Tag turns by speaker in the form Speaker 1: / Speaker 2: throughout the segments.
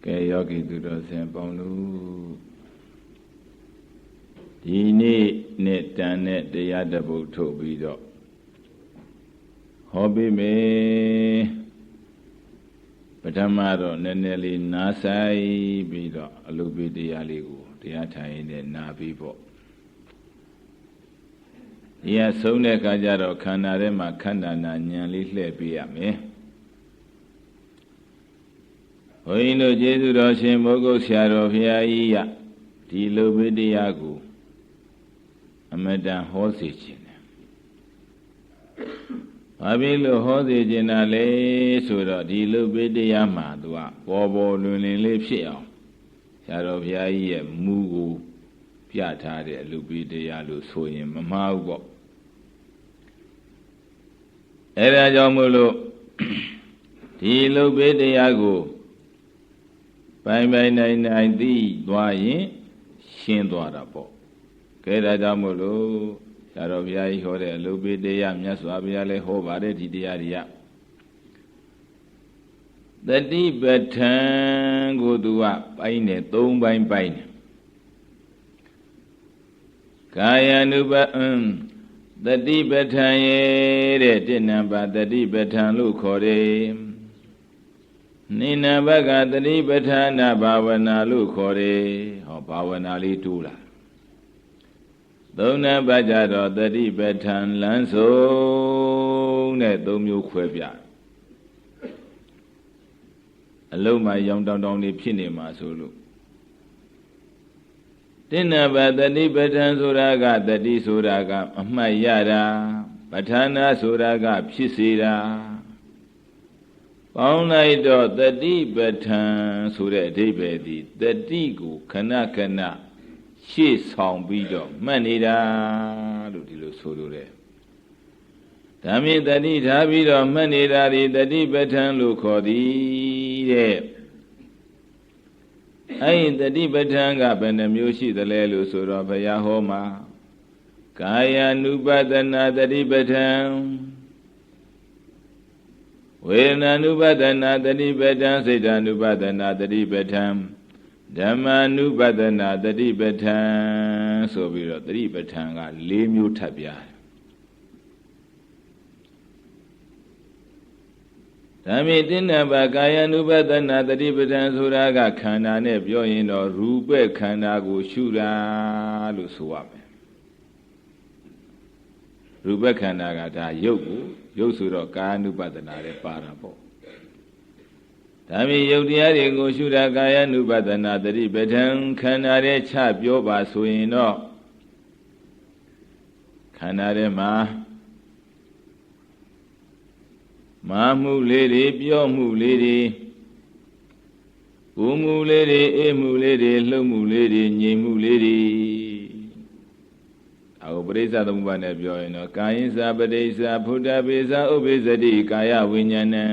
Speaker 1: ကဲယောဂီသူတော်စင်ပေါင်းတို့ဒီနေ့နဲ့တန်တဲ့တရားတစ်ပုဒ်ထုတ်ပြီးတော့ဟောပြီးမယ်ပထမတော့နည်းနည်းလေးနားဆိုင်ပြီးတော့အလုပ်ပေးတရားလေးကိုတရားထိုင်နေနာပြီးပေါ့ဒီကဆုံးတဲ့အခါကျတော့ခန္ဓာထဲမှာခန္ဓာနာဉာဏ်လေးလှည့်ပေးရမယ်ဘုန်းကြီးတို့ကျေးဇူးတော်ရှင်မိုးကုတ်ဆရာတော်ဘုရားကြီးကဒီလိုပဲတရားကိုအမတန်ဟောစေခြင်းတယ်။ဘာဖြစ်လို့ဟောစေခြင်းတာလဲဆိုတော့ဒီလိုပဲတရားမှာသူကပေါ်ပေါ်လွင်လွင်လေးဖြစ်အောင်ဆရာတော်ဘုရားကြီးရဲ့မူကိုပြထားတဲ့အလူပဲတရားလို့ဆိုရင်မမှားဘူးပေါ့။အဲဒါကြောင့်မို့လို့ဒီလိုပဲတရားကိုပိုင်ပိုင်နိုင်နိုင်သိသွားရင်ရှင်းသွားတာပေါ့ကဲဒါကြောင့်မို့လို့ဆရာတော်ဘုရားကြီးဟောတဲ့အလုပ်ပေးတရားမြတ်စွာဘုရားလည်းဟောပါတယ်ဒီတရားတွေကတတိပဋ္ဌာန်ကိုသူကပိုင်းတယ်၃ပိုင်းပိုင်းတယ်ကာယ ानु ပတတိပဋ္ဌာန်ရဲ့တဲ့တဏ္ဍပါတတိပဋ္ဌာန်လို့ခေါ်တယ်နိနဘကတတိပဋ္ဌာနာဘာဝနာလို့ခေါ်တယ်ဟောဘာဝနာလေးတူးလာသုံးနံပါတ်ကြတော့တတိပဋ္ဌာန်လမ်းဆုံးတဲ့၃မျိုးခွဲပြအလုံးမရောင်တောင်တောင်နေဖြစ်နေမှာဆိုလို့တိဏ္ဍပါတတိပဋ္ဌာန်ဆိုတာကတတိဆိုတာကအမှတ်ရတာပဋ္ဌာနာဆိုတာကဖြစ်စေတာပေါင်းလိုက်တော့တတိပဋ္ဌာန်ဆိုတဲ့အဓိပ္ပာယ်ဒီတတိကိုခဏခဏရှေ့ဆောင်ပြီးတော့မှတ်နေတာလို့ဒီလိုဆိုလိုတယ်။ဒါမြင်တတိထားပြီးတော့မှတ်နေတာဒီတတိပဋ္ဌာန်လို့ခေါ်သည်တဲ့။အဲဒီတတိပဋ္ဌာန်ကဘယ်နှမျိုးရှိသလဲလို့ဆိုတော့ဘုရားဟောမှာကာယ ानु ပဒနာတတိပဋ္ဌာန်ဝေဒနာ ानु ပဒနာတတိပဋ္ဌာန်စိတ် ानु ပဒနာတတိပဋ္ဌာန်ဓမ္မ ानु ပဒနာတတိပဋ္ဌာန်ဆိုပြီးတော့တတိပဋ္ဌာန်က၄မျိုးထပ်ပြတယ်ဒါမြင်တင်းနဘာကာယ ानु ပဒနာတတိပဋ္ဌာန်ဆိုတာကခန္ဓာနဲ့ပြောရင်တော့ရူပခန္ဓာကိုရှုတာလို့ဆိုရမယ်ရူပခန္ဓာကဒါရုပ်ကိုရုပ်ဆိုတော့ကာယ ानु ပဒနာလည်းပါတာပေါ့ဒါမြင်ယုတ်တရားတွေကိုရှုတာကာယ ानु ပဒနာတတိပဋ္ဌာန်ခန္ဓာရဲ့ချပြောပါဆိုရင်တော့ခန္ဓာထဲမှာမာမှုလေးတွေပြောမှုလေးတွေပူမှုလေးတွေအေးမှုလေးတွေလှုပ်မှုလေးတွေငြိမ်မှုလေးတွေအခုပရိစ္ဆသမုပ္ပါဒ်နဲ့ပြောရင်တော့ကာယိသာပရိစ္ဆာဖုဒ္ဓပိသာဥပ္ပိသတိကာယဝိညာဏံ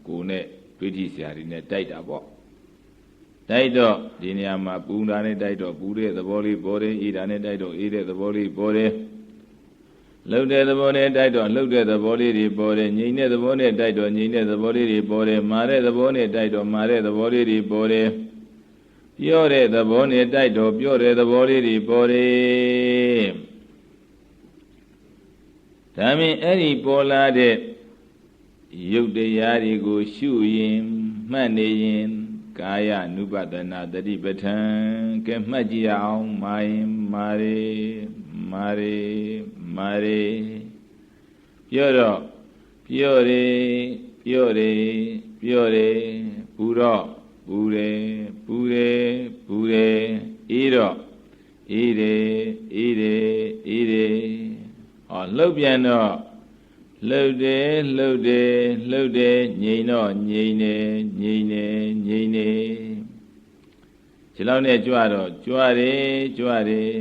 Speaker 1: ကိုယ်နဲ့တွေ့ထိစရာတွေနဲ့တိုက်တာပေါ့တိုက်တော့ဒီနေရာမှာပူတာနဲ့တိုက်တော့ပူတဲ့သဘောလေးပေါ်တယ်အေးတာနဲ့တိုက်တော့အေးတဲ့သဘောလေးပေါ်တယ်လှုပ်တဲ့သဘောနဲ့တိုက်တော့လှုပ်တဲ့သဘောလေးတွေပေါ်တယ်ငြိမ်တဲ့သဘောနဲ့တိုက်တော့ငြိမ်တဲ့သဘောလေးတွေပေါ်တယ်မာတဲ့သဘောနဲ့တိုက်တော့မာတဲ့သဘောလေးတွေပေါ်တယ်ပြောတဲ့သဘောနဲ့တိုက်တော့ပြောတဲ့သဘောလေးတွေပေါ်တယ်ဒါမြင်အဲ့ဒီပေါ်လာတဲ့ရုပ်တရားတွေကိုရှုရင်မှတ်နေရင်ကာယ ानु ပဒနာတတိပဋ္ဌာန်ကဲမှတ်ကြည့်အောင်မာရင်မာရေမာရေမာရေပြောတော့ပြောတယ်ပြောတယ်ပြောတယ်ပူတော့ပူတယ်ပူတယ်ပူတယ်အေးတော့အေးတယ်အေးတယ်အေးတယ်ဟောလှုပ်ပြန်တော့လှုပ်တယ်လှုပ်တယ်လှုပ်တယ်ငြိမ်တော့ငြိမ်တယ်ငြိမ်တယ်ငြိမ်တယ်ဒီလောက်နဲ့ကြွတော့ကြွတယ်ကြွတယ်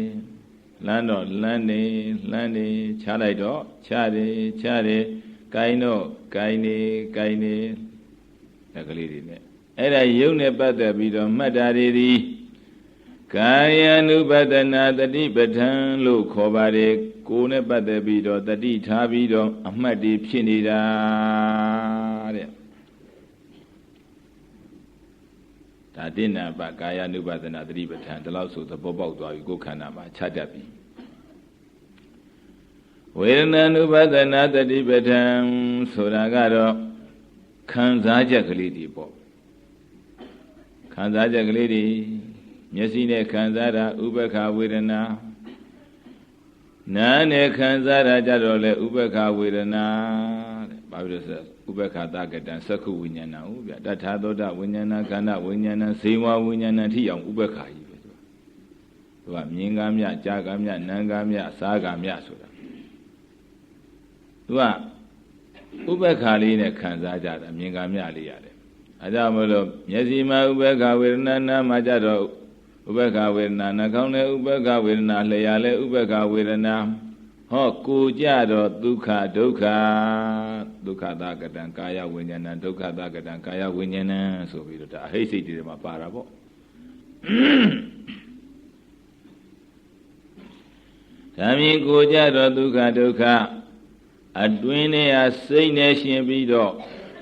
Speaker 1: လမ်းတော့လမ်းနေလမ်းနေချလိုက်တော့ချတယ်ချတယ်ကိုင်းတော့ကိုင်းနေကိုင်းနေအဲ့ကလေးတွေနဲ့အဲ့ဒါယုံနဲ့ပတ်သက်ပြီးတော့မှတ်တာတွေသည်ကာယ ानु ပဒနာတတိပဋ္ဌာန်လို့ခေါ်ပါတယ်ကိုယ်နဲ့ပတ်သက်ပြီးတော့တတိထားပြီးတော့အမှတ်တွေဖြစ်နေတာတဲ့ ဒါတိဏ္ဍကာယ ानु ပါဒနာသတိပဋ္ဌာန်ဒီလောက်ဆိုသဘောပေါက်သွားပြီကိုယ်ခန္ဓာမှာခြားတတ်ပြီဝေဒနာ ानु ပါဒနာသတိပဋ္ဌာန်ဆိုတာကတော့ခံစားချက်ကလေးတွေပေါ့ခံစားချက်ကလေးတွေမျက်စိနဲ့ခံစားတာဥပ္ပခဝေဒနာနားနဲ့ခံစားတာကြတော့လေဥပ္ပခဝေဒနာတဲ့ဘာဖြစ်လို့ဆိုဥပ္ပခသကတံသက္ခုဝိညာဏဥဗျတထာသောတဝိညာဏခန္ဓာဝိညာဏဇေဝဝိညာဏထိအောင်ဥပ္ပခကြီးပဲသူကမြင်ကားမြကြားကားမြနားကားမြစားကားမြဆိုတာသူကဥပ္ပခလေးနဲ့ခံစားကြတာမြင်ကားမြလေးရတယ်အဲကြောင့်မလို့မျက်စိမှာဥပ္ပခဝေဒနာနားမှာကြတော့ဥပ္ပခဝေဒနာနှာခေါင်းနဲ့ဥပ္ပခဝေဒနာလျှာလဲဥပ္ပခဝေဒနာဟောကိုကြတော့ဒုက္ခဒုက္ခဒုက္ခသကတံကာယဝိညာဏဒုက္ခသကတံကာယဝိညာဏဆိုပြီးတော့ဒါအဟိစိတ်တွေမှာပါတာပေါ့ဒါမြင်ကိုကြတော့ဒုက္ခဒုက္ခအတွင်းထဲဟာစိတ်နဲ့ရှင်ပြီးတော့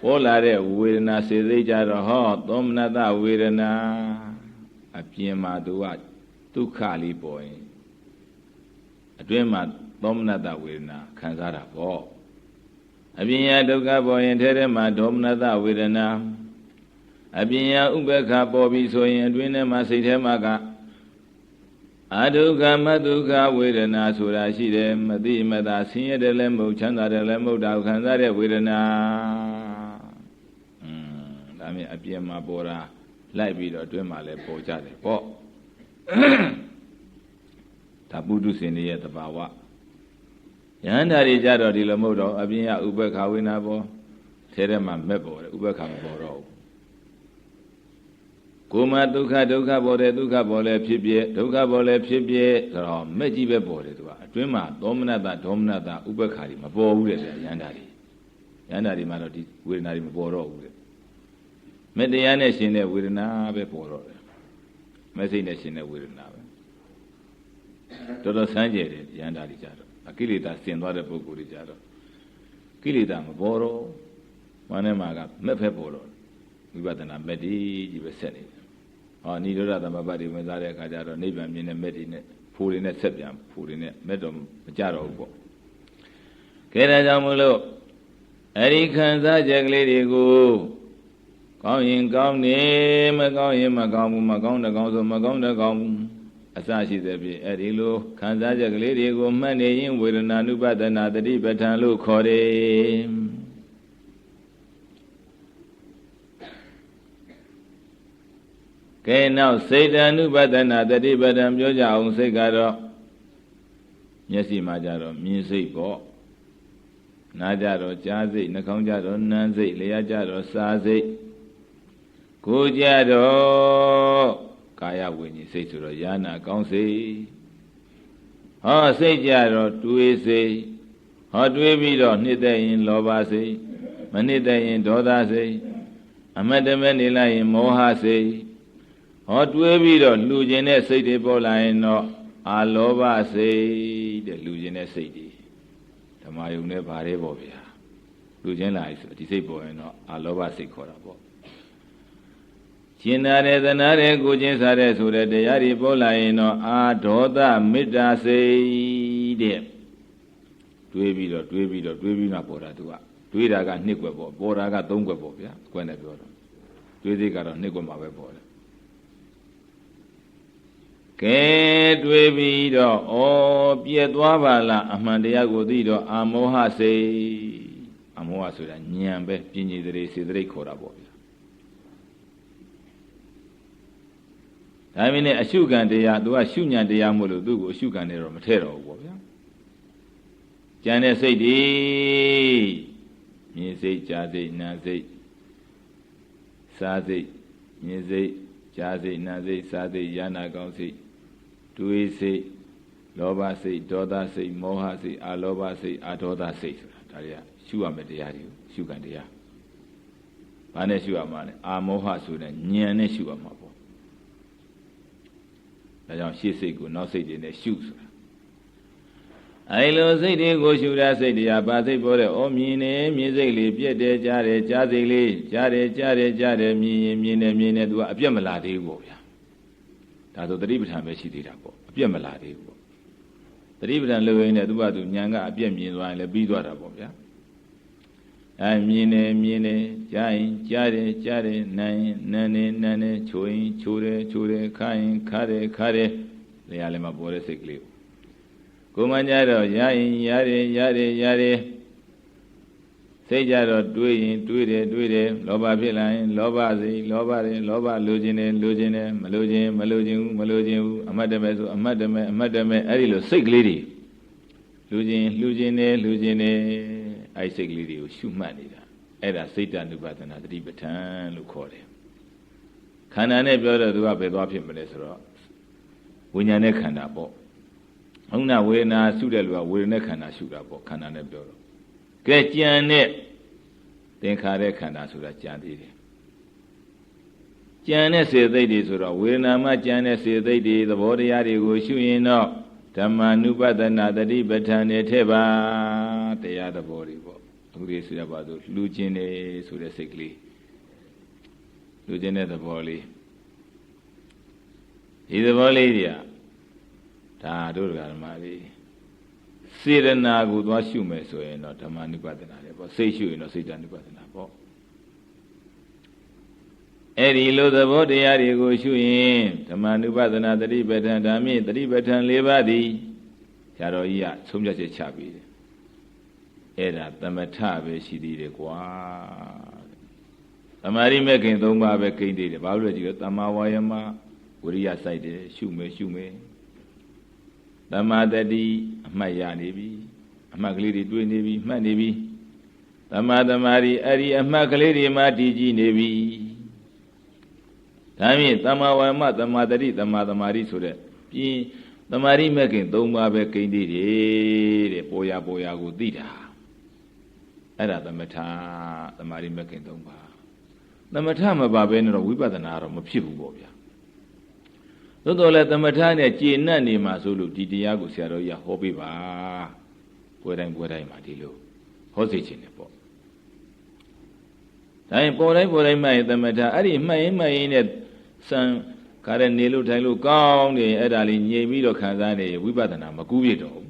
Speaker 1: ပေါ်လာတဲ့ဝေဒနာစေစိတ်ကြတော့ဟောသောမနတဝေဒနာအပြင်မှာသူကဒုက္ခလေးပေါ်ရင်အတွင်းမှာသောမနတဝေဒနာခံစားတာပေါ့အပြင်ရဒုက္ခပေါ်ရင်ထဲထဲမှာဒေါမနတဝေဒနာအပြင်ရဥပ္ပခပေါ်ပြီဆိုရင်အတွင်းထဲမှာစိတ်ထဲမှာကအဒုက္ခမဒုက္ခဝေဒနာဆိုတာရှိတယ်မသိမသာဆင်းရဲတယ်လည်းမဟုတ်ချမ်းသာတယ်လည်းမဟုတ်တာခံစားတဲ့ဝေဒနာဒါမြင်အပြင်မှာပေါ်တာလိုက်ပြီးတော့အတွင်းမှာလည်းပေါ်ကြတယ်ပေါ့ဒါပုထုဇဉ်ရဲ့သဘာဝယဟန္တာတွေကြတော့ဒီလိုမဟုတ်တော့အပြင်ကဥပ္ပခဝေဒနာပေါ်ထဲထဲမှာမက်ပေါ်တယ်ဥပ္ပခမပေါ်တော့ဘူးကိုယ်မှာဒုက္ခဒုက္ခပေါ်တယ်ဒုက္ခပေါ်လဲဖြစ်ပြဒုက္ခပေါ်လဲဖြစ်ပြဆိုတော့မက်ကြီးပဲပေါ်တယ်သူကအတွင်းမှာသောမနတဒေါမနတဥပ္ပခါတွေမပေါ်ဘူးတဲ့ယဟန္တာတွေမှာတော့ဒီဝေဒနာတွေမပေါ်တော့ဘူးတဲ့မတရားနဲ့ရှင်တဲ့ဝေဒနာပဲပေါ်တော့တယ်မစိတ်နဲ့ရှင်တဲ့ဝေဒနာပဲတော်တော်ဆန်းကျယ်တယ်ယန္တာတွေကြတော့အကိလေသာဆင်သွားတဲ့ပုဂ္ဂိုလ်တွေကြတော့ကိလေသာမပေါ်တော့မနဲ့မှာကမက်ဖက်ပေါ်တော့ဝိပဿနာမက်ဒီကြီးပဲဆက်နေတယ်ဟောနိရောဓသမဘတ်တွေဝင်စားတဲ့အခါကျတော့နိဗ္ဗာန်မြင်တဲ့မက်တွေနဲ့ဖိုးတွေနဲ့ဆက်ပြန်ဖိုးတွေနဲ့မက်တော့မကြတော့ဘူးပေါ့ကဲဒါကြောင့်မလို့အဲ့ဒီခံစားချက်ကလေးတွေကိုကောင်းရင်ကောင်းနေမကောင်းရင်မကောင်းဘူးမကောင်းတဲ့ကောင်းဆိုမကောင်းတဲ့ကောင်းအစရှိတဲ့ဖြင့်အဲ့ဒီလိုခံစားချက်ကလေးတွေကိုမှတ်နေရင်ဝေဒနာနုပဒနာတတိပဋ္ဌာန်လို့ခေါ်တယ်ကဲနောက်စိတ်တ ानु ပဒနာတတိပဋ္ဌာန်ပြောကြအောင်စိတ်ကတော့မျက်စိမှာကြတော့မြင်စိတ်ပေါ့နားကြတော့ကြားစိတ်နှာခေါင်းကြတော့နမ်းစိတ်လျှာကြတော့စားစိတ်ကိုယ်ကြတော့ကာယဝိညာဉ်စိတ်ဆိုတော့ယာနာကောင်းစိတ်ဟောစိတ်ကြတော့တွေးစိတ်ဟောတွေးပြီးတော့နှစ်သက်ရင်လောဘစိတ်မနှစ်သက်ရင်ဒေါသစိတ်အမတ်တမဲ့နေလိုက်ရင်မောဟစိတ်ဟောတွေးပြီးတော့လှူခြင်းတဲ့စိတ်တွေပေါ်လာရင်တော့အာလောဘစိတ်တဲ့လှူခြင်းတဲ့စိတ်တွေဓမ္မယုံနဲ့ဗာရဲပေါ့ဗျာလှူခြင်းလာဆိုဒီစိတ်ပေါ်ရင်တော့အာလောဘစိတ်ခေါ်တာပေါ့ကျင်နာတဲ့သနာတဲ့ကိုချင်းစားတဲ့ဆိုတဲ့တရားတွေပေါ်လာရင်တော့အာဒေါသမေတ္တာစိတ်တဲ့တွေးပြီးမှပေါ်တာသူကတွေးတာကနှစ်ကွက်ပေါ့ပေါ်တာကသုံးကွက်ပေါ့ဗျာကွက်နဲ့ပြောတော့တွေးစိတ်ကတော့နှစ်ကွက်မှာပဲပေါ်တယ်ကဲတွေးပြီးတော့ဩပြည့်သွားပါလားအမှန်တရားကိုသိတော့အာမောဟစိတ်အမောဟဆိုတာဉာဏ်ပဲပညာသတိစေတသိက်ခေါ်တာပေါ့ဗျာဒါမင်းနဲ့အရှုခံတရားသူကရှုဉဏ်တရားမို့လို့သူ့ကိုအရှုခံနေတော့မထဲတော့ဘူးပေါ့ဗျာကြံတဲ့စိတ်ဒီမြင်စိတ်ကြားစိတ်နာစိတ်စားစိတ်မြင်စိတ်ကြားစိတ်နာစိတ်စားစိတ်ယာနာကောင်းစိတ်တွေးစိတ်လောဘစိတ်ဒေါသစိတ်မောဟစိတ်အာလောဘစိတ်အာဒေါသစိတ်ဆိုတာဒါတွေကရှုရမယ့်တရားတွေကိုရှုခံတရားဘာနဲ့ရှုရမှာလဲအာမောဟဆိုတဲ့ဉာဏ်နဲ့ရှုရမှာပေါ့ဒါကြောင့်ရှေ့စိတ်ကိုနောက်စိတ်တွေနဲ့ရှုဆိုတာ ai loစိတ်တွေကိုရှုတာစိတ်တရားဘာစိတ်ပေါ်တဲ့ဩမြင်နေမြင်စိတ်လေးပြည့်တယ်ကြားတယ်ကြားစိတ်လေးကြားတယ်ကြားတယ်ကြားတယ်မြင်ရင်မြင်တယ်မြင်တယ်သူကအပြတ်မလာသေးဘူးပေါ့ဗျာဒါဆိုတတိပဋ္ဌာန်ပဲရှိသေးတာပေါ့အပြတ်မလာသေးဘူးပေါ့တတိပဋ္ဌာန်လို့ရင်းနဲ့သူကသူဉာဏ်ကအပြတ်မြင်သွားရင်လည်းပြီးသွားတာပေါ့ဗျာမြင်တယ်မြင်တယ်ကြားရင်ကြားတယ်ကြားတယ်နားရင်နားတယ်နားတယ်ချိုးရင်ချိုးတယ်ချိုးတယ်ခါရင်ခါတယ်ခါတယ်နေရာလေးမှာပေါ်တဲ့စိတ်ကလေးကိုမှကြတော့ရရင်ရတယ်ရတယ်ရတယ်စိတ်ကြတော့တွေးရင်တွေးတယ်တွေးတယ်လောဘဖြစ်လာရင်လောဘစိတ်လောဘတယ်လောဘလိုချင်တယ်လိုချင်တယ်မလိုချင်မလိုချင်ဘူးမလိုချင်ဘူးအမတ်တမဲ့ဆိုအမတ်တမဲ့အမတ်တမဲ့အဲ့ဒီလိုစိတ်ကလေးတွေလူချင်းလူချင်းတယ်လူချင်းတယ်အဲ့စိတ်ကလေးတွေကိုရှုမှတ်နေတာအဲ့ဒါစိတ်တ ानु ပါဒနာတတိပဋ္ဌာန်လို့ခေါ်တယ်ခန္ဓာနဲ့ပြောတော့သူကဘယ်သွားဖြစ်မလဲဆိုတော့ဝိညာဉ်နဲ့ခန္ဓာပေါ့ဟုတ်နာဝေဒနာရှုတဲ့လူကဝေဒနာခန္ဓာရှုတာပေါ့ခန္ဓာနဲ့ပြောတော့ကဲကြံတဲ့သင်္ခါရခန္ဓာဆိုတာကြံသေးတယ်ကြံတဲ့စေသိက်တွေဆိုတော့ဝေဒနာမှကြံတဲ့စေသိက်တွေသဘောတရားတွေကိုရှုရင်တော့ဓမ္မ ानु ပဒနာတတိပဋ္ဌာန်နဲ့ထဲပါတရားသဘောတွေပေါ့အခုဒီဆိုရပါစို့လူချင်းနေဆိုတဲ့စိတ်ကလေးလူချင်းတဲ့သဘောလေးဒီသဘောလေးတွေကဒါတို့ဓမ္မလေးစေရနာကိုသွားရှုမယ်ဆိုရင်တော့ဓမ္မ ानु ပဒနာလေပေါ့စိတ်ရှုရင်တော့စိတ်တ ानु ပဒနာပေါ့အဲ့ဒီလိုသဘောတရားတွေကိုရှုရင်ဓမ္မ ानु ပဒနာတတိပဋ္ဌာန်ဓမ္မိတတိပဋ္ဌာန်၄ပါးသည်ဆရာတော်ကြီးကဆုံးဖြတ်ချက်ချပြီးတယ်အဲ့ဒါသမထပဲရှိသေးတယ်ကွာသမာဓိမဲ့ခင်၃ပါးပဲကိန်းသေးတယ်ဘာလို့လဲကြည့်တော့တမ္မာဝါယမဝိရိယစိုက်တယ်ရှုမယ်ရှုမယ်သမာတတိအမှတ်ရနေပြီအမှတ်ကလေးတွေတွေ့နေပြီမှတ်နေပြီသမာသမာဓိအဲ့ဒီအမှတ်ကလေးတွေမှတည်ကြည်နေပြီဒါမြင့်သမာဝါယမသမာတတိသမာသမာဓိဆိုတဲ့ပြင်သမာဓိမဲ့ခင်၃ပါးပဲကိန်းသေးတယ်တဲ့ပေါ်ရပေါ်ရကိုသိတာအဲ့ဒါသမထသမာဓိမဲ့ခင်၃ပါးသမထမပါဘဲနဲ့တော့ဝိပဿနာတော့မဖြစ်ဘူးပေါ့ဗျာသို့တော်လည်းသမထနဲ့ကျေနပ်နေမှာဆိုလို့ဒီတရားကိုဆရာတော်ကြီးဟောပေးပါပွဲတိုင်းမှာဒီလိုဟောစေခြင်းနဲ့ပေါ့ဒါရင်ပေါ်တိုင်းမှရင်သမထအဲ့ဒီမှတ်ရင်နဲ့စံကားတဲ့နေလို့ထိုင်လို့ကောင်းနေအဲ့ဒါလေးငြိမ်ပြီးတော့ခံစားနေဝိပဿနာမကူးပြတော့ဘူး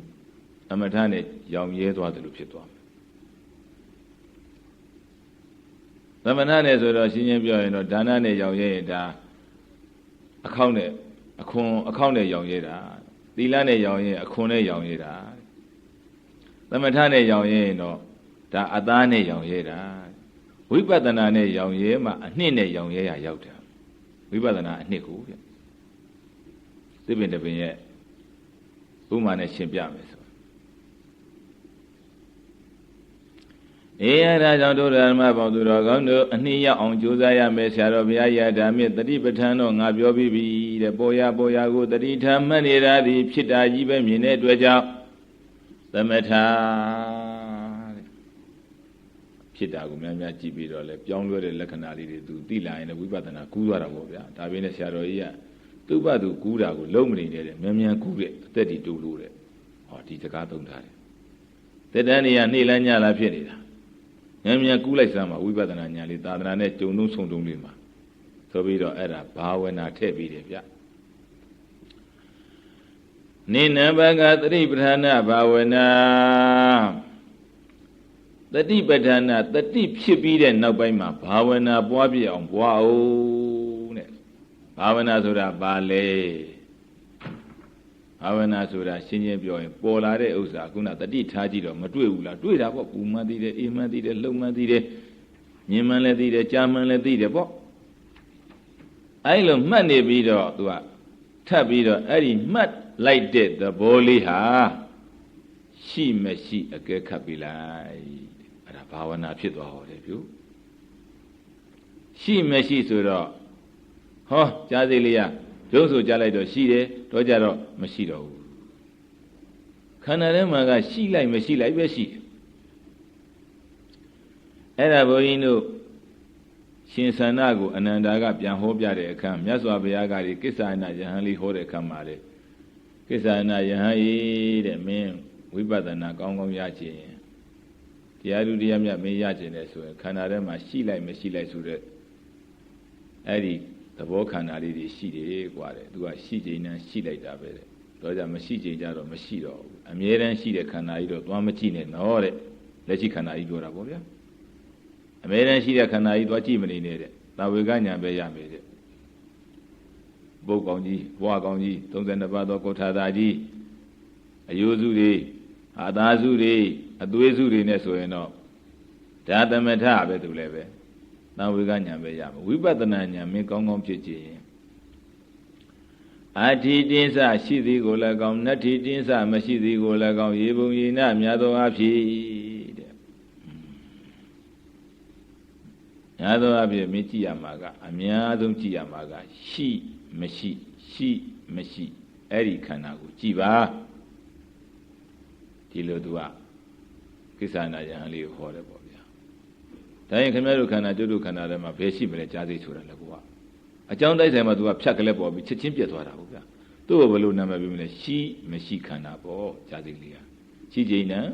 Speaker 1: သမထနဲ့ရောင်ရဲသွားတယ်လို့ဖြစ်သွားမယ်သမထနဲ့ဆိုတော့ရှင်းရှင်းပြောရင်တော့ဒါနနဲ့ရောင်ရဲရင်ဒါအခေါက်နဲ့အခွန်အခေါက်နဲ့ရောင်ရဲတာသီလနဲ့ရောင်ရဲအခွန်နဲ့ရောင်ရဲတာသမထနဲ့ရောင်ရဲရင်တော့ဒါအသားနဲ့ရောင်ရဲတာဝိပဿနာနဲ့ရောင်ရဲမှအနှစ်နဲ့ရောင်ရဲရရောက်တယ်ဝိပဿနာအနှစ်ကိုဗျသစ်ပင်တပင်ရဲ့ဥမာနဲ့ရှင်းပြမယ်ဆိုအေးအဲ့ဒါကြောင့်တို့ဓမ္မပေါင်းသူတော်ကောင်းတို့အနှစ်ရောက်အောင်ကြိုးစားရမယ်ဆရာတော်ဘုရားရဓမ္မတတိပဋ္ဌာန်တော့ငါပြောပြီးပြီတဲ့ပေါ်ရကိုတတိထားမှတ်နေတာဒီဖြစ်တာကြီးပဲမြင်တဲ့အတွက်ကြောင့်သမထတဲ့ဖြစ်တာကိုများများကြည့်ပြီးတော့လဲပြောင်းလဲတဲ့လက္ခဏာလေးတွေသူသိလာရင်လည်းဝိပဿနာကူးသွားတာပေါ့ဗျာဒါပေမဲ့ဆရာတော်ကြီးကသူ့ဘသူကူးတာကိုလုံးမနေနဲ့မြန်မြန်ကူးတဲ့အသက်တီတိုးလို့တဲ့ဟောဒီစကားသုံးထားတယ်တက်တန်းနေရနှိမ့်လန်းညလာဖြစ်နေတာမြန်ကူးလိုက်စမ်းပါဝိပဿနာဉာဏ်လေးသာသနာနဲ့ကြုံဆုံးဆုံတုံးလေးမှာဆိုပြီးတော့အဲ့ဒါဘာဝနာထည့်ပြီးတယ်ဗျနိနဘဂသတိပဋ္ဌာနာဘာဝနာတတိပဋ္ဌာနာတတိဖြစ်ပြီးတဲ့နောက်ပိုင်းမှာဘာဝနာပွားပြအောင်ပွားအောင်တဲ့ဘာဝနာဆိုတာဘာလဲဘာဝနာဆိုတာရှင်းရှင်းပြောရင်ပေါ်လာတဲ့ဥစ္စာခုနတတိထားကြည့်တော့မတွေ့ဘူးလားတွေ့တာပေါ့ပူမှန်းသိတယ်အေးမှန်းသိတယ်လှုပ်မှန်းသိတယ်မြင်မှန်းလည်းသိတယ်ကြားမှန်းလည်းသိတယ်ပေါ့အဲ့လိုမှတ်နေပြီးတော့သူကထပ်ပြီးတော့အဲ့ဒီမှတ်လိုက်တဲ့သဘောလေးဟာရှိမရှိအကဲခတ်ပြီးလိုက်အဲ့ဒါဘာဝနာဖြစ်သွားဟောတယ်ပြုရှိမရှိဆိုတော့ဟောကြားစိတ်လေးရရုပ်ဆိုကြားလိုက်တော့ရှိတယ်တော့ကြတော့မရှိတော့ဘူးခန္ဓာထဲမှာကရှိလိုက်မရှိလိုက်ပဲရှိတယ်အဲ့ဒါဘုန်းကြီးတို့ရှင်သန္တာကိုအနန္ဒာကပြန်ဟောပြတဲ့အခါမြတ်စွာဘုရားကဒီကိစ္ဆာယနာယဟန်လေးဟောတဲ့အခါမှာလေကိစ္ဆာယနာယဟန်ဤတဲ့မင်း ဝိပဿနာကောင်းကောင်းရခြင်းတရားဓုတရားမြတ်မင်းရခြင်းနဲ့ဆိုရင်ခန္ဓာထဲမှာရှိလိုက်မရှိလိုက်ဆိုတဲ့အဲ့ဒီသဘောခန္ဓာလေးတွေရှိတယ်กว่าတဲ့သူကရှိခြင်းနဲ့ရှိလိုက်တာပဲတဲ့တော့ကြမရှိခြင်းကြတော့မရှိတော့ဘူးအမြဲတမ်းရှိတဲ့ခန္ဓာကြီးတော့သွားမကြည့်နဲ့နော်တဲ့လက်ရှိခန္ဓာကြီးပြောတာပေါ့ဗျာအမြဲတမ်းရှိတဲ့ခန္ဓာကြီးသွားကြည့်မနေနဲ့တဲ့သာဝေကညာပဲရမယ်တဲ့ပုတ်ကောင်းကြီးဘွားကောင်းကြီး32ပါးသောကုဋ္ဌာသာကြီးအယိုးစုတွေအာသာစုတွေအသွေးစုတွေနဲ့ဆိုရင်တော့ဒါသမထပဲသူလည်းပဲသာဝေကညာပဲရမယ်ဝိပဿနာညာမင်းကောင်းကောင်းဖြစ်ခြင်းအာထိတင်းစရှိသည်ကိုလည်းကောင်းနတ္ထိတင်းစမရှိသည်ကိုလည်းကောင်းရေပုံရေနများသောအဖြစ်တဲ့များသောအဖြစ်မင်းကြည့်ရမှာကအများဆုံးကြည့်ရမှာကရှိမရှိရှိမရှိအဲ့ဒီခန္ဓာကိုကြည့်ပါဒီလိုသူကကိစ္ဆနာယဟန်လေးကိုခေါ်တယ်ပေါ့ဗျာဒါရင်ခင်ဗျားတို့ခန္ဓာကျွတ်တို့ခန္ဓာထဲမှာဘယ်ရှိမလဲကြားစိတ်ဆိုတာလေကွာအကြောင်းတိုက်ဆိုင်မှာသူကဖြတ်ကလေးပေါ်ပြီးချက်ချင်းပြတ်သွားတာဟုတ်ဗျာသူ့ကိုဘယ်လိုနာမည်ပေးမလဲရှိမရှိခန္ဓာပေါ့ကြားစိတ်လေးကရှိခြင်းနဲ့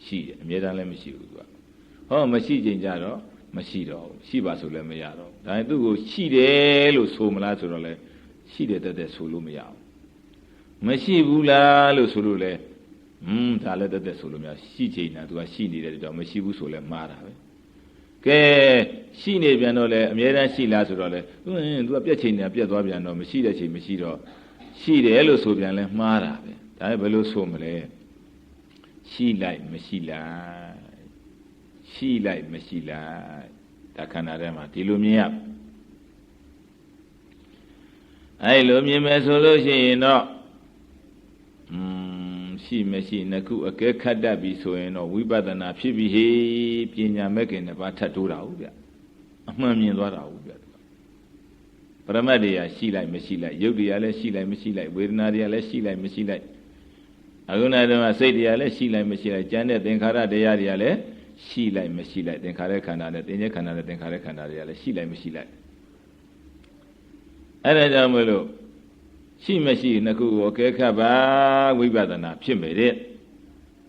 Speaker 1: ရှိတယ်အမြဲတမ်းလည်းမရှိဘူးသူကဟောမရှိခြင်းကြတော့မရှိတော့ဘူးရှိပါဆိုလည်းမရတော့ဒါရင်သူ့ကိုရှိတယ်လို့ဆိုမလားဆိုတော့လေရှိတယ်တက်ဆိုလို့မရဘူးမရှိဘူးလားလို့ဆိုလို့လေဒါလည်းတက်ဆိုလို့မရရှိခြင်းနဲ့သူကရှိနေတယ်တော့မရှိဘူးဆိုလဲမှားတာပဲကဲရှိနေပြန်တော့လေအမြဲတမ်းရှိလားဆိုတော့လေသူကပြက်ချိန်နေပြက်သွားပြန်တော့မရှိတဲ့ချိန်မရှိတော့ရှိတယ်လို့ဆိုပြန်လဲမှားတာပဲဒါဘယ်လိုဆိုမလဲရှိလိုက်မရှိလိုက်ရှိလိုက်မရှိလိုက်ဒါခန္ဓာထဲမှာဒီလိုမြင်ရအဲ့လိုမြင်မယ်ဆိုလို့ရှိရင်တော့ရှိမရှိနှစ်ခုအကဲခတ်တတ်ပြီဆိုရင်တော့ဝိပဿနာဖြစ်ပြီဟေးပညာမဲ့ခင်တစ်ပါးထပ်တိုးတာဟုတ်ဗျအမှန်မြင်သွားတာဟုတ်ဗျပရမတ်တွေကရှိလိုက်မရှိလိုက်ယုတ်တွေကလည်းရှိလိုက်မရှိလိုက်ဝေဒနာတွေကလည်းရှိလိုက်မရှိလိုက်အခုနကစိတ်တွေကလည်းရှိလိုက်မရှိလိုက်ကျန်တဲ့သင်္ခါရတရားတွေကလည်းရှိလိုက်မရှိလိုက်သင်္ခါရခန္ဓာနဲ့သင်္ညေခန္ဓာနဲ့သင်္ခါရခန္ဓာတွေကလည်းရှိလိုက်မရှိလိုက်အဲ့ဒါကြောင့်မလို့ရှိမရှိနှစ်ခုကိုအကဲခတ်ပါဝိပဿနာဖြစ်မယ်တဲ့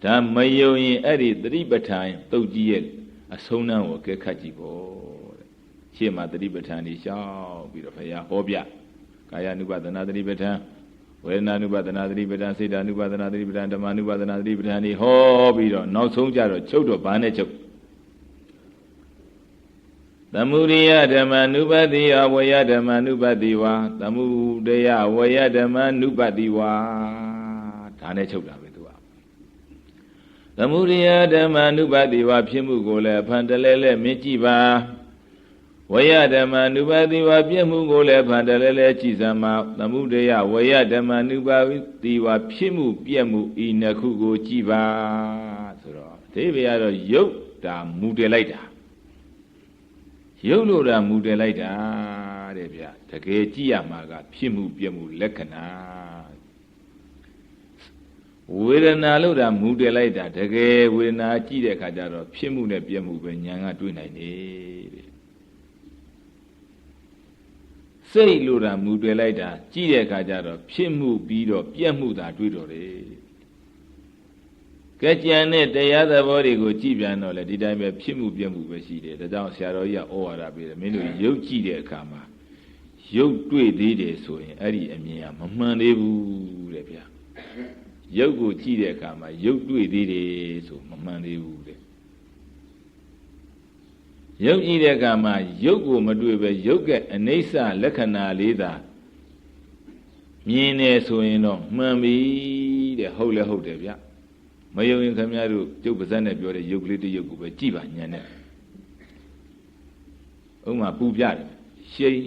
Speaker 1: ဒါမယုံရင်အဲ့ဒီသတိပဋ္ဌာန်တုတ်ကြီးရဲ့အဆုံးနှံကိုအကဲခတ်ကြည့်ဖို့တဲ့ရှေ့မှာသတိပဋ္ဌာန်ကြီးရှောက်ပြီးတော့ဘုရားဟောပြကာယ ानु ပဒနာသတိပဋ္ဌာန်ဝေဒနာ ानु ပဒနာသတိပဋ္ဌာန်စေတ ानु ပဒနာသတိပဋ္ဌာန်ဓမ္မ ानु ပဒနာသတိပဋ္ဌာန်ကြီးဟောပြီးတော့နောက်ဆုံးကြတော့ချုပ်တော့ဘာနဲ့ချုပ်သမုဒိယဓမ္မ ानु ပတိယဝေယဓမ္မ ानु ပတိဝါသမုဒယဝေယဓမ္မ ानु ပတိဝါဒါနဲ့ချုပ်တာပဲသူကသမုဒိယဓမ္မ ानु ပတိဝါဖြစ်မှုကိုလည်းဖန်တလဲလဲမြင်ကြည့်ပါဝေယဓမ္မ ानु ပတိဝါပြည့်မှုကိုလည်းဖန်တလဲလဲကြည်စမ်းမှာသမုဒယဝေယဓမ္မ ानु ပတိဝါဖြစ်မှုပြည့်မှုဤနှစ်ခုကိုကြည်ပါဆိုတော့ဒီဘေကတော့ယုတ်တာမူတယ်လိုက်တာရုပ်လို့တာမူတယ်လိုက်တာတဲ့ဗျတကယ်ကြည့်ရမှာကဖြစ်မှုပြမှုလက္ခဏာဝေဒနာလို့တာမူတယ်လိုက်တာတကယ်ဝေဒနာကြည့်တဲ့အခါကျတော့ဖြစ်မှုနဲ့ပြမှုပဲဉာဏ်ကတွေ့နိုင်နေတဲ့စိတ်လို့တာမူတယ်လိုက်တာကြည့်တဲ့အခါကျတော့ဖြစ်မှုပြီးတော့ပြမှုသာတွေ့တော့တယ်ကကြံတဲ့တရားသဘောတွေကိုကြည့်ပြန်တော့လေဒီတိုင်းပဲဖြစ်မှုပြမှုပဲရှိတယ်ဒါကြောင့်ဆရာတော်ကြီးကဩဝါဒပေးတယ်မင်းတို့ရုပ်ကြည့်တဲ့အခါမှာရုပ်တွေ့သေးတယ်ဆိုရင်အဲ့ဒီအမြင်ကမမှန်သေးဘူးတဲ့ဗျာရုပ်ကိုကြည့်တဲ့အခါမှာရုပ်တွေ့သေးတယ်ဆိုမမှန်သေးဘူးတဲ့ရုပ်ကြည့်တဲ့အခါမှာရုပ်ကိုမတွေ့ပဲရုပ်ကအနိစ္စလက္ခဏာလေးသာမြင်နေဆိုရင်တော့မှန်ပြီတဲ့ဟုတ်လဲဟုတ်တယ်ဗျာမယုံရင်ခင်ဗျားတို့ကျုပ်ပါဇက်နဲ့ပြောတဲ့ရုပ်ကလေးတစ်ရုပ်ကိုပဲကြည့်ပါညံနဲ့ဥမာပူပြတယ်ရှိန်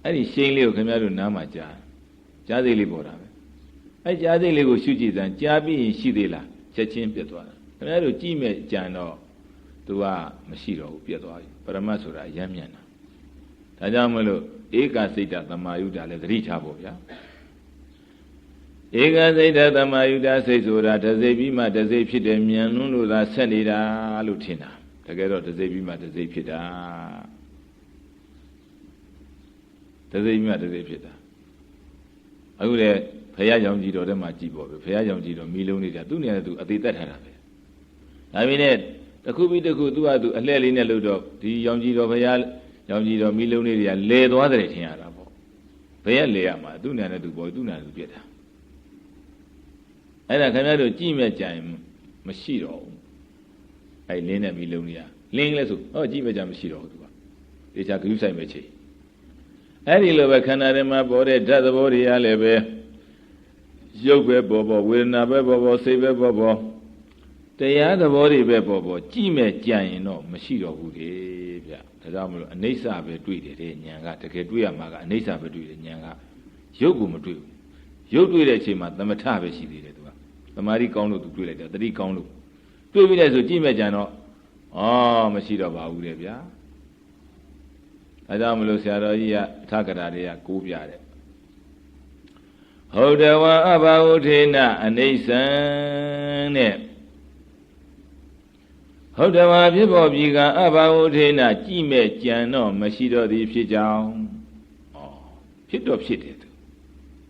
Speaker 1: အဲ့ဒီရှိန်လေးကိုခင်ဗျားတို့နားမှာကြားစိတ်လေးပေါ်တာပဲအဲ့ကြားစိတ်လေးကိုရှုကြည့်စမ်းကြားပြီးရင်ရှိသေးလားချက်ချင်းပြတ်သွားတာခင်ဗျားတို့ကြည့်မဲ့ကြံတော့သူကမရှိတော့ဘူးပြတ်သွားပြီပရမတ်ဆိုတာရမ်းမြန်တာဒါကြောင့်မလို့ဧကစိတ်တသမာယုတလည်းသတိထားဖို့ဗျာဧကစိတ်တသမယုတစိတ်ဆိုတာတစိတ်ပြီးမှတစိတ်ဖြစ်တယ်မြန်လွန်းလို့သာဆက်နေတာလို့ထင်တာတကယ်တော့တစိတ်ပြီးမှတစိတ်ဖြစ်တာတစိတ်ပြီးမှတစိတ်ဖြစ်တာ အခုလေဖရာကြောင့်ကြည်တော်တဲ့မှာကြည်ပေါ့ပဲဖရာကြောင့်ကြည်တော်မီးလုံးနေတာသူ့နေရာသူအသေးသက်ထားတာပဲဒါပေမဲ့တခုပြီးတခုသူ့ဟာသူအလှဲ့လေးနဲ့လို့တော့ဒီရောင်ကြည်တော်ဖရာရောင်ကြည်တော်မီးလုံးလေးတွေကလဲသွားတယ်ထင်ရတာပေါ့ဘယ်ရလဲရမှာသူ့နေရာနဲ့သူပေါ့သူ့နေရာသူပြက်တာအဲ့ဒါခင်ဗျားတို့ကြည့်မဲ့ကြရင်မရှိတော့ဘူးအဲ့လင်းနဲ့မီးလုံးတွေကလင်းလဲဆိုဟောကြည့်မဲ့ကြမရှိတော့ဘူးသူကတေချာဂရုစိုက်မဲ့ချိန်အဲ့ဒီလိုပဲခန္ဓာထဲမှာပေါ်တဲ့ဓာတ်သဘောတွေကလည်းပဲရုပ်ပဲပေါ်ပေါ်ဝေဒနာပဲပေါ်ပေါ်စိတ်ပဲပေါ်ပေါ်တရားသဘောတွေပဲပေါ်ပေါ်ကြည့်မဲ့ကြရင်တော့မရှိတော့ဘူးလေဗျဒါကြောင့်မလို့အနိစ္စပဲတွေ့တယ်တဲ့ဉာဏ်ကတကယ်တွေ့ရမှာကအနိစ္စပဲတွေ့တယ်ဉာဏ်ကရုပ်ကိုမတွေ့ဘူးရုပ်တွေ့တဲ့အချိန်မှာသမထပဲရှိသေးတယ်သူကသမာဓိကောင်းလို့သူတွေ့လိုက်တယ်တတိကောင်းလို့တွေ့ပြီးတဲ့ဆိုကြည့်မဲ့ကြတော့မရှိတော့ပါဘူးလေဗျာဒါကြောင့်မလို့ဆရာတော်ကြီးကအထကရာတွေကကိုးပြတယ်ဟုတ်တဝအဘဝထေနအနိစ္စံတဲ့ဟုတ်တဝဖြစ်ပေါ်ပြီးကအဘဝထေနကြည့်မဲ့ကြံတော့မရှိတော့သည်ဖြစ်ကြောင်းဖြစ်တော့ဖြစ်တယ်သူ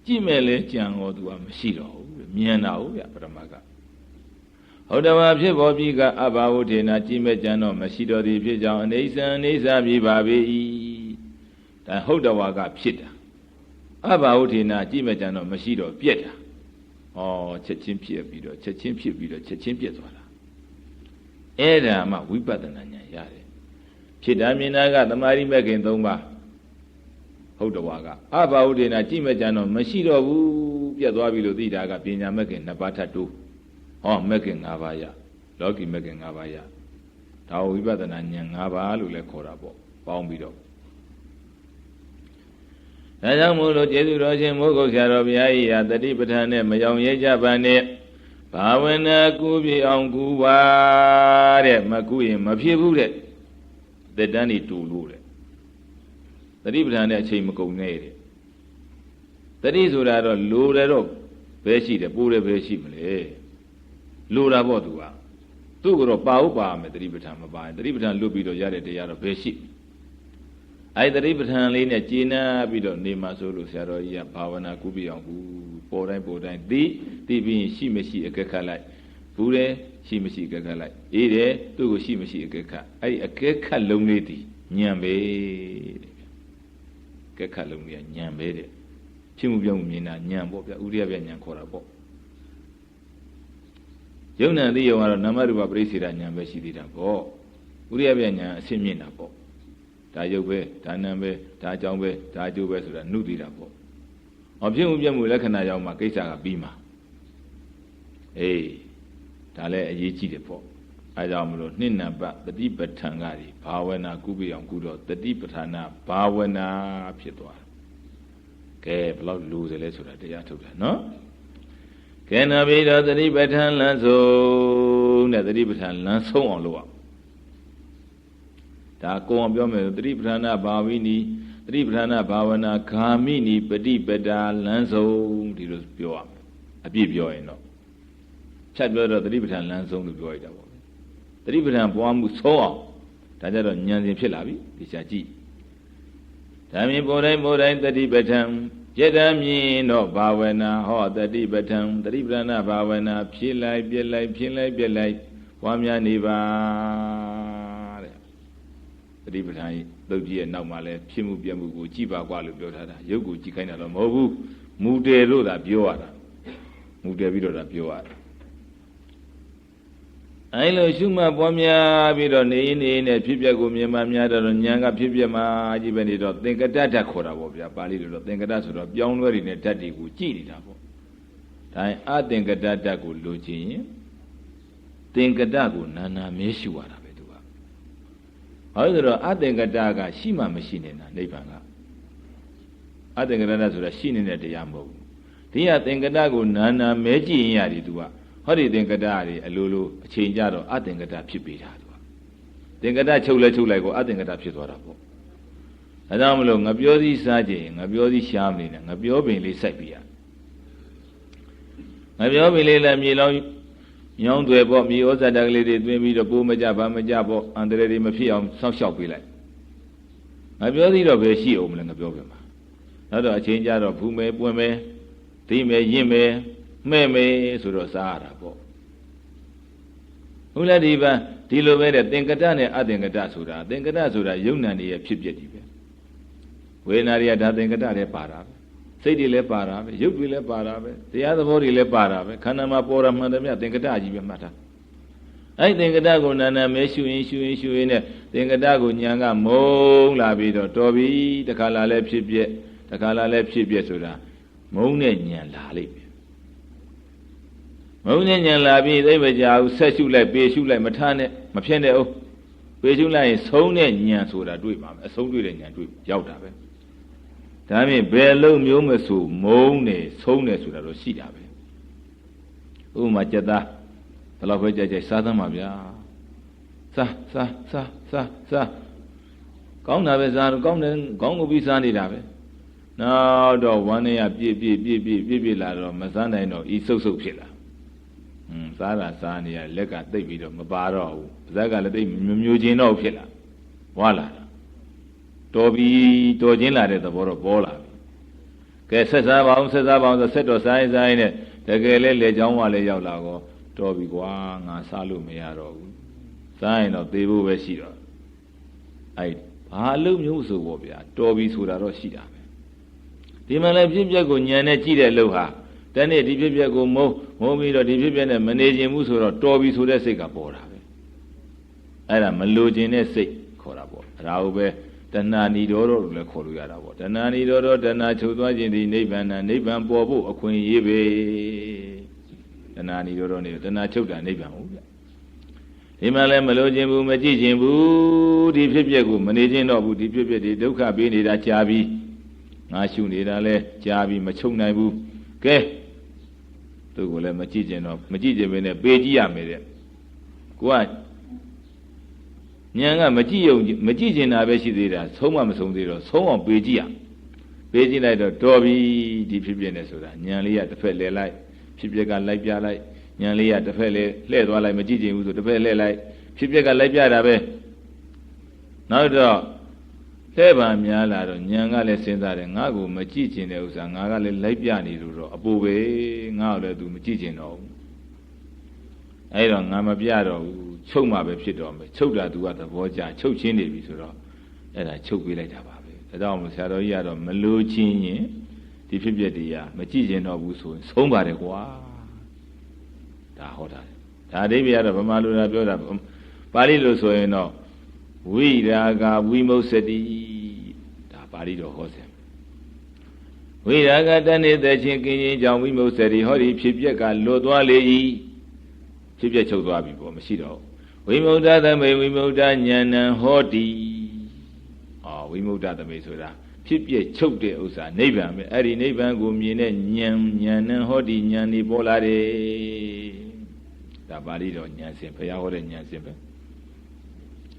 Speaker 1: ကြည့်မဲ့လဲကြံတော့သူကမရှိတော့ဘူးမြင်တာဟုတ်ဗျပရမကဟုတ်တဝဖြစ်ပေါ်ပြီးကအဘဝထေနကြည့်မဲ့ကြံတော့မရှိတော့သည်ဖြစ်ကြောင်းအနိစ္စံအနိစ္စပြီပါပေ၏ဒါဟုတ်တဝကဖြစ်တာအဘဝထေနကြည့်မဲ့ကြံတော့မရှိတော့ပြက်တာချက်ချင်းဖြစ်ပြီးတော့ချက်ချင်းဖြစ်ပြီးတော့ချက်ချင်းပြက်သွားတာအဲ့ဒါမှဝိပဿနာဉာဏ်ရတယ်ဖြစ်တာမြင်တာကသမာဓိမဲ့ခင်၃ပါးဟုတ်တဝါကအဘဝထေနကြည့်မဲ့ကြံတော့မရှိတော့ဘူးပြက်သွားပြီလို့သိတာကပညာမဲ့ခင်2ပါးထပ်တိုးမဲ့ခင်5ပါးရလောကီမဲ့ခင်5ပါးရဒါဝိပဿနာဉာဏ်5ပါးလို့လည်းခေါ်တာပေါ့ပေါင်းပြီးတော့ဒါကြောင့်မို့လို့ကျေးဇူးတော်ရှင်မိုးကုတ်ဆရာတော်ဘုရားကြီးဟာတတိပဋ္ဌာန်နဲ့မယောင်ရဲကြပါနဲ့ဘာဝနာကုပြအောင်ကူပါတဲ့မကူရင်မဖြစ်ဘူးတဲ့သက်တမ်းနေတူလို့တဲ့တတိပဋ္ဌာန်နဲ့အချိန်မကုန်နဲ့တဲ့တတိဆိုတာတော့လိုတယ်တော့ဘယ်ရှိတယ်ပိုးတယ်ဘယ်ရှိမလဲလိုတာပေါ့သူကသူ့ကတော့ပါဟုတ်ပါမယ်တတိပဋ္ဌာန်မပါရင်တတိပဋ္ဌာန်လွတ်ပြီးတော့ရတဲ့တရားတော့ဘယ်ရှိအဲ့တတိပဋ္ဌာန်လေးနဲ့ကျင့်နာပြီးတော့နေမှာဆိုလို့ဆရာတော်ကြီးကဘာဝနာကုပြအောင်ကူပေါ်တိုင်းသိပြီးရင်ရှိမရှိအကက်ခတ်လိုက်ဘူးတယ်ရှိမရှိအကက်ခတ်လိုက်အေးတယ်သူ့ကိုရှိမရှိအကက်ခတ်အဲ့ဒီအကက်ခတ်လုံးလေးတည်ညံပဲတဲ့အကက်ခတ်လုံးလေးကညံပဲတဲ့ဖြစ်မှုပြောင်းမှုမြင်တာညံပေါ့ဗျဥရိယပြညံခေါ်တာပေါ့ယုံနာသိယုံကတော့နာမရူပပရိစ္ဆေဒဉာဏ်ပဲရှိသေးတာပေါ့ဥရိယပြဉာဏ်အဆင့်မြင့်တာပေါ့ဒါယုတ်ပဲဒါနံပဲဒါအကြောင်းပဲဒါအကျိုးပဲဆိုတာနှုတ်သိတာပေါ့ဖြစ်မှုပြမှုလက္ခဏာကြောင့်မှကိစ္စကပြီးမှာဒါလည်းအရေးကြီးတယ်ပေါ့အဲကြောင့်မလို့နှစ်နံပါတ်တတိပဋ္ဌာန်ကတွေဘာဝနာကုပြအောင်ကုတော့တတိပဋ္ဌာနာဘာဝနာဖြစ်သွားတယ်ကဲဘယ်လောက်လူစလဲဆိုတာတရားထုတ်တာနော်ကဲနာပြီးတော့တတိပဋ္ဌာန်လမ်းဆုံးတဲ့တတိပဋ္ဌာန်လမ်းဆုံးအောင်လုပ်အောင်ဒါကိုအောင်ပြောမယ်တတိပဋ္ဌာနာဘာဝိနီတတိပဋ္ဌာနာဘာဝနာဂာမိနီပฏิပဒါလမ်းဆုံးဒီလိုပြောရမယ်အပြည့်ပြောရင်တော့ဖြတ်ပြောတော့တတိပဋ္ဌာန်လမ်းဆုံးလို့ပြောရတာပေါ့တတိပဋ္ဌာန်ပွားမှုဆုံးအောင်ဒါကြတော့ဉာဏ်စဉ်ဖြစ်လာပြီဒီချာကြည့်ဒါမြင်ပေါ်တိုင်းတတိပဋ္ဌာန်ယတမြင်တော့ဘာဝနာဟောတတိပဋ္ဌာန်တတိပဋ္ဌာနာဘာဝနာဖြစ်လိုက်ပြက်လိုက်ဖြစ်လိုက်ပြက်လိုက်ပွားများနေပါတဲ့တတိပဋ္ဌာန်သုတ်ကြီးရဲ့နောက်မှာလဲဖြစ်မှုပြက်မှုကိုကြည်ပါကွာလို့ပြောထားတာရုပ်ကိုကြည်ခိုင်းတာတော့မဟုတ်ဘူးမူတယ်လို့သာပြောရတာမူတယ်ပြီးတော့သာပြောရတာအဲလိုရှုမှတ်ပွားများပြီးတော့နေနဲ့ဖြစ်ပျက်ကိုမြင်မှများတော့ဉာဏ်ကဖြစ်ပျက်မှကြီးပဲနေတော့သင်္ကတဓာတ်ခေါ်တာပေါ့ဗျာပါဠိလိုတော့သင်္ကတဆိုတော့ပြောင်းလဲနေတဲ့ဓာတ်တွေကိုကြည့်နေတာပေါ့ဒါရင်အသင်္ကတဓာတ်ကိုလိုချင်ရင်သင်္ကတကိုနာနာမဲရှုရတာပဲသူကဘာလို့ဆိုတော့အသင်္ကတကရှိမှမရှိနေတာနိဗ္ဗာန်ကအသင်္ကတဓာတ်ဆိုတာရှိနေတဲ့တရားမဟုတ်ဘူးဒီကသင်္ကတကိုနာနာမဲကြည့်ရင်ရတယ်သူကဟောဒီသင်္ကတတွေအလိုလိုအချိန်ကြတော့အသင်္ကတဖြစ်ပေတာသူကသင်္ကတချုပ်လိုက်ကိုအသင်္ကတဖြစ်သွားတာပေါ့ဒါကြောင့်မလို့ငါပြောစည်းစားခြင်းငါပြောစည်းရှားမနေနဲ့ငါပြောပင်လေးစိုက်ပြရငါပြောပင်လေးလည်းမြေလောင်းညောင်းတွေပေါ့မြေဩဇာတကလေးတွေသွင်းပြီးတော့ပိုးမကြဘာမကြပေါ့အန္တရာယ်တွေမဖြစ်အောင်စောင့်ရှောက်ပေးလိုက်ငါပြောစည်းတော့ဘယ်ရှိအောင်မလဲငါပြောပင်မှာနောက်တော့အချိန်ကြတော့ဘူးမဲပွင့်မဲ သိမယ်ရင့်မယ်မှဲ့မယ်ဆိုတော့စားရတာပေါ့ဟုတ်လားဒီပံဒီလိုပဲတဲ့သင်္ကတနဲ့အသင်္ကတဆိုတာသင်္ကတဆိုတာယုံနာနေရဲ့ဖြစ်ပျက်ဒီပဲဝေဒနာတွေကဒါသင်္ကတလည်းပါတာပဲစိတ်တွေလည်းပါတာပဲရုပ်တွေလည်းပါတာပဲတရားသဘောတွေလည်းပါတာပဲခန္ဓာမှာပေါ်ရမှန်တယ်မြတ်သင်္ကတကြီးပဲမှတ်တာအဲ့သင်္ကတကိုနာနာမဲရှုရင်နဲ့သင်္ကတကိုညာကမုံလာပြီးတော့တော်ပြီတခါလာလဲဖြစ်ပြက်တခါလာလဲဖြစ်ပြက်ဆိုတာမုံနဲ့ညာလာလိမ့်မယ်မုံနဲ့ညာလာပြီးသိမကြဘူးဆက်ရှုလိုက်ပေရှုလိုက်မထားနဲ့မဖြစ်နဲ့အောင်ပေရှုလိုက်ရင်ဆုံးတဲ့ညာဆိုတာတွေ့ပါမယ်အဆုံးတွေ့တဲ့ညာတွေ့ရောက်တာပဲဒါဖြင့်ဘယ်လုံးမျိုးမဆိုမုံနဲ့ဆုံးနဲ့ဆိုတာတော့ရှိတာပဲဥပမာကြက်သားဘယ်လောက်ပဲကြိုက်စားသမ်းပါဗျာစားကောင်းတာပဲစားတော့ကောင်းတယ်ကောင်းကိုပြီးစားနေတာပဲနောက်တော့ဝမ်းနဲ့ပြည့်လာတော့မစားနိုင်တော့ဤဆုပ်ဖြစ်လာစားတာစားနေရလက်ကတိတ်ပြီးတော့မပါတော့ဘူးပါးစပ်ကလည်းတိတ်မျိုးချင်းတော့ဖြစ်လာဝါလာတော်ချင်းလာတဲ့သဘောတော့ပေါ်လာပြီကဲဆက်စားပါအောင်ဆိုဆက်တော့စားရင်နဲ့တကယ်လဲလေချောင်းဝလည်းရောက်လာတော့တော်ပြီကွာငါစားလို့မရတော့ဘူးစားရင်တော့သေဖို့ပဲရှိတော့အဲ့ဘာလို့မျိုးဆိုပေါ့ဗျာတော်ပြီဆိုတာတော့ရှိတာပဲဒီမှာလည်းဖြစ်ပျက်ကိုညံနဲ့ကြည့်တဲ့လို့ဟာတနေ့ဒီဖြစ်ပျက်ကိုမုန်းပြီးတော့ဒီဖြစ်ပျက်နဲ့မနေခြင်းဘူးဆိုတော့တော်ပြီဆိုတဲ့စိတ်ကပေါ်တာပဲအဲ့ဒါမလိုခြင်းတဲ့စိတ်ခေါ်တာပေါ့ဒါဟုတ်ပဲတဏှာဏီတော်လို့လည်းခေါ်လို့ရတာပေါ့တဏှာဏီတော်တဏှာချုပ်သွားခြင်းဒီနိဗ္ဗာန်ပေါ်ဖို့အခွင့်အရေးပဲတဏှာဏီတော်နေတဏှာချုပ်တာနိဗ္ဗာန်ဟုတ်ဗျဒီမှာလည်းမလိုခြင်းဘူးမကြည့်ခြင်းဘူးဒီဖြစ်ပျက်ကိုမနေခြင်းတော့ဘူးဒီဖြစ်ပျက်ဒီဒုက္ခပေးနေတာကြာပြီငါရှုနေတာလဲကြာပြီမချုပ်နိုင်ဘူးကဲသူကိုလည်းမကြည့်ခြင်းတော့မကြည့်ခြင်းပဲနဲ့ပေးကြည့်ရမယ်တဲ့ကိုကဉာဏ်ကမကြည့်ခြင်းတာပဲရှိသေးတာဆုံးမမဆုံးသေးတော့ဆုံးအောင်ပေးကြည့်ရပေးကြည့်လိုက်တော့တော်ပြီဒီဖြစ်ပျက်နေဆိုတာဉာဏ်လေးကတစ်ဖက်လဲလိုက်ဖြစ်ပျက်ကလိုက်ပြလိုက်ဉာဏ်လေးကတစ်ဖက်လဲလှည့်သွားလိုက်မကြည့်ခြင်းဘူးဆိုတစ်ဖက်လှည့်လိုက်ဖြစ်ပျက်ကလိုက်ပြတာပဲနောက်တော့လှည့်ပါများလာတော့ဉာဏ်ကလည်းစဉ်းစားတယ်ငါ့ကိုမကြည့်ခြင်းတဲ့ဥစ္စာငါကလည်းလိုက်ပြနေလို့တော့အပူပဲငါ့ကိုလည်းသူမကြည့်ခြင်းတော့ဘူးအဲ့တော့ငါမပြတော့ဘူးချုပ်မှပဲဖြစ်တော့မယ်ချုပ်တာသူကသဘောကျချုပ်ချင်းနေပြီဆိုတော့အဲ့ဒါချုပ်ပေးလိုက်တာပါပဲဒါကြောင့်မို့ဆရာတော်ကြီးကတော့မလိုချင်းရင်ဒီဖြစ်ပျက်တရားမကြည့်ခြင်းတော့ဘူးဆိုရင်ဆုံးပါတယ်ကွာဒါဟောတာဒါအဓိပ္ပာယ်ကတော့ဗမာလူသားပြောတာပါဠိလိုဆိုရင်တော့ဝိရာဂဝိမု ssati ဒါပါဠိတော်ဟောစဉ်ဝိရာဂတနေတဲ့ချင်းကင်းချင်းကြောင့်ဝိမု ssati ဟောဒီဖြစ်ပျက်ကလွတ်သွားလေ၏ဖြစ်ပျက်ချုပ်သွားပြီပေါ့မရှိတော့ဝိမု ddha သမေဝိမု ddha ဉာဏံဟောတိဝိမု ddha သမေဆိုတာဖြစ်ပျက်ချုပ်တဲ့ဥစ္စာနိဗ္ဗာန်ပဲအဲ့ဒီနိဗ္ဗာန်ကိုမြင်တဲ့ဉာဏ်ဟောတိဉာဏ်นี่ပေါ်လာတယ်ဒါပါဠိတော်ဉာဏ်စဉ်ဘုရားဟောတဲ့ဉာဏ်စဉ်ပဲ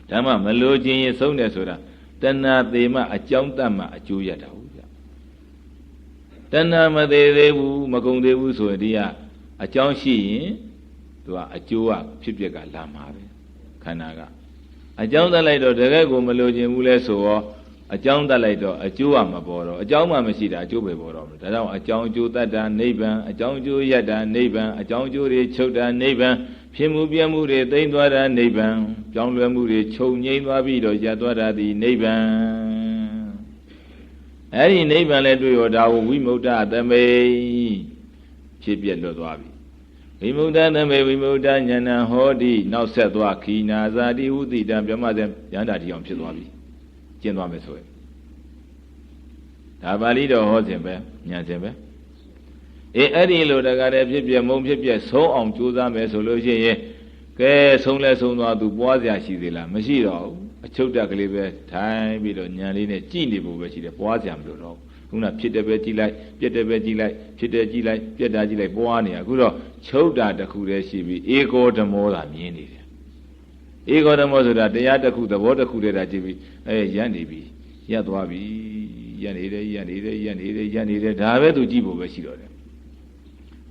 Speaker 1: ဓမ္မမလိုခြင်းရင်ဆုံးတယ်ဆိုတာတဏှာသေးမှအကြောင်းတတ်မှအကျိုးရတာဟုတ်ဗျတဏှာမသေးသေးဘူးမကုန်သေးဘူးဆိုရင်ဒီကအကြောင်းရှိရင်သူကအကျိုးကဖြစ်ပျက်ကလာမှာပဲခန္ဓာကအကြောင်းတတ်လိုက်တော့တကယ်ကိုမလိုခြင်းဘူးလဲဆိုတော့အကြောင်းတတ်လိုက်တော့အကျိုးကမပေါ်တော့အကြောင်းမှမရှိတာအကျိုးပဲပေါ်တော့မယ်ဒါကြောင့်အကြောင်းအကျိုးတတ်တာနိဗ္ဗာန်အကြောင်းအကျိုးရတာနိဗ္ဗာန်အကြောင်းအကျိုးတွေချုပ်တာနိဗ္ဗာန်ဖြစ်မှုပြမှုတွေသိမ့်သွားတာနိဗ္ဗာန်ကြောင်းလွယ်မှုတွေချုပ်ငြိမ်းသွားပြီးတော့ရသွားတာဒီနိဗ္ဗာန်အဲ့ဒီနိဗ္ဗာန်လည်းတွေ့ရတာဝိမု ddha သမေဖြစ်ပြလွတ်သွားပြီဝိမု ddha သမေဝိမု ddha ဉာဏဟောတိနောက်ဆက်သွားခိနာဇာတိဝုတိတံပြမစေရန္တာတိအောင်ဖြစ်သွားပြီကျင့်သွားမယ်ဆိုရင်ဒါပါဠိတော်ဟောစဉ်ပဲဉာဏ်စဉ်ပဲအဲ့ဒီလိုတကားတဲ့ဖြစ်ပြမုံဖြစ်ပြဆုံးအောင်ကြိုးစားမယ်ဆိုလို့ရှိရင်ကဲဆုံးလဲဆုံးသွားသူပွားစရာရှိသေးလားမရှိတော့ဘူးအချုပ်တက်ကလေးပဲထိုင်ပြီးတော့ဉာဏ်လေးနဲ့ကြည့်နေဖို့ပဲရှိတယ်ပွားစရာမလိုတော့ခုနဖြစ်တယ်ပဲကြည့်လိုက်ပြက်တယ်ပဲကြည့်လိုက်ဖြစ်တယ်ကြည့်လိုက်ပြက်တာကြည့်လိုက်ပွားနေရအခုတော့ချုပ်တာတစ်ခုတည်းရှိပြီးဧကောဓမောသာမြင်နေတယ်ဧကောဓမောဆိုတာတရားတစ်ခုသဘောတစ်ခုတည်းတာကြည့်ပြီးရပ်နေပြီရပ်သွားပြီရပ်နေတယ်ဒါပဲသူကြည့်ဖို့ပဲရှိတော့တယ်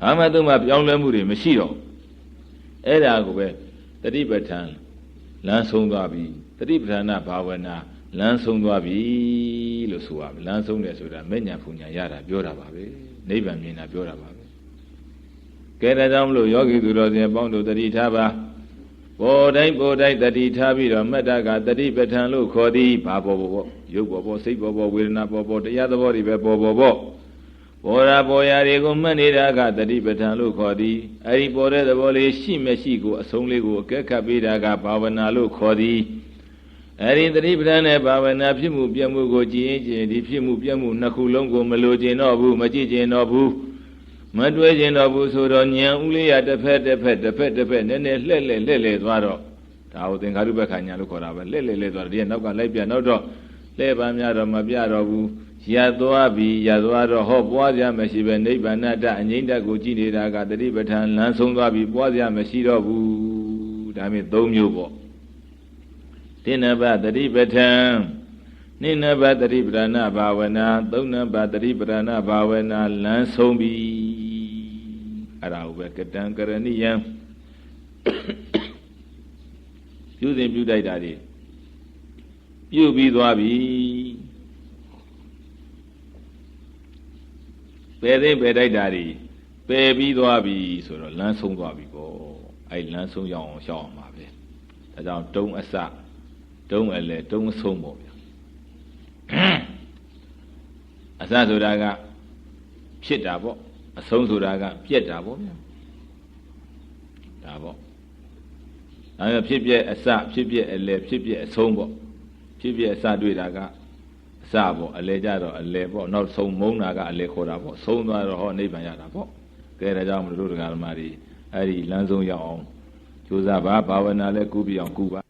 Speaker 1: အာမတုမှပြောင်းလဲမှုတွေမရှိတော့အဲ့ဒါကိုပဲတတိပဋ္ဌာန်လမ်းဆုံးသွားပြီတတိပဋ္ဌာနာဘာဝနာလမ်းဆုံးသွားပြီ လို့ဆိုရမယ်လမ်းဆုံးတယ်ဆိုတာမဲ့ညာဖူညာရတာပြောတာပါပဲနိဗ္ဗာန်မြင်တာပြောတာပါပဲကဲဒါကြောင့်မလို့ယောဂီသူတော်စင်ပေါင်းတို့တတိထားပါပေါ်တိုင်းတတိထားပြီးတော့မတ္တကတတိပဋ္ဌာန်လို့ခေါ်သည်ဘာပေါ်ရုပ်ပေါ်စိတ်ပေါ်ဝေဒနာပေါ်တရားသဘောတွေပဲပေါ်ပေါ်ရာပေါ်ရာတွေကိုမှတ်နေတာကတတိပဋ္ဌာန်လို့ခေါ်သည်အဲဒီပေါ်တဲ့သဘောလေးရှိမရှိကိုအဆုံးလေးကိုအကဲခတ်ပေးတာကဘာဝနာလို့ခေါ်သည်အဲဒီတတိပဋ္ဌာန်နဲ့ဘာဝနာဖြစ်မှုပြမှုကိုကြည်ရင်ဒီဖြစ်မှုပြမှုနှစ်ခုလုံးကိုမလိုချင်တော့ဘူးမကြည့်ချင်တော့ဘူးမတွေးချင်တော့ဘူးဆိုတော့ဉာဏ်ဥလေးရတစ်ဖက်နည်းနည်းလှဲ့သွားတော့ဒါကိုသင်္ခါရုပ္ပခာဉာဏ်လို့ခေါ်တာပဲလှဲ့သွားတယ်ဒီကနောက်ကလိုက်ပြနောက်တော့လှဲ့ပါများတော့မပြတော့ဘူးရသွားတော့ဟောပွားကြမရှိပဲနိဗ္ဗာန်တအငြိမ့်တကိုကြည့်နေတာကတတိပဋ္ဌာန်လမ်းဆုံးသွားပြီးပွားကြမရှိတော့ဘူးဒါမျိုး၃မျိုးပေါ့တိနဘတတိပဋ္ဌာန်နိနဘတတိပဋ္ဌာနဘာဝနာသုံးနဘတတိပဋ္ဌာနဘာဝနာလမ်းဆုံးပြီအဲ့ဒါကိုပဲကတံကရဏိယံပြုစဉ်ပြုတိုက်တာတွေပြုပြီးသွားပြီပယ်တိုက်တာတွေပယ်ပြီးသွားပြီဆိုတော့လမ်းဆုံးသွားပြီပေါ့အဲ့လမ်းဆုံးရောက်အောင်ရှောက်အောင်ပါပဲဒါကြောင့်တုံးအစတုံးအလဲတုံးအဆုံးပေါ့ဗျာအစဆိုတာကဖြစ်တာပေါ့အဆုံးဆိုတာကပြက်တာပေါ့ဗျာဒါပေါ့အဲဖြစ်ပြက်အစဖြစ်ပြက်အလဲဖြစ်ပြက်အဆုံးပေါ့ဖြစ်ပြက်အစတွေ့တာကအစပေါ့အလဲကြတော့အလဲပေါ့နောက်ဆုံးမုန်းတာကအလဲခေါ်တာပေါ့ဆုံးသွားတော့ဟောနိဗ္ဗာန်ရတာပေါ့ကဲဒါကြောင့်မလို့တို့တရားဓမ္မတွေအဲ့ဒီလမ်းဆုံးရောက်အောင်ကြိုးစားပါဘာဝနာလဲကုပြီးအောင်ကုပါ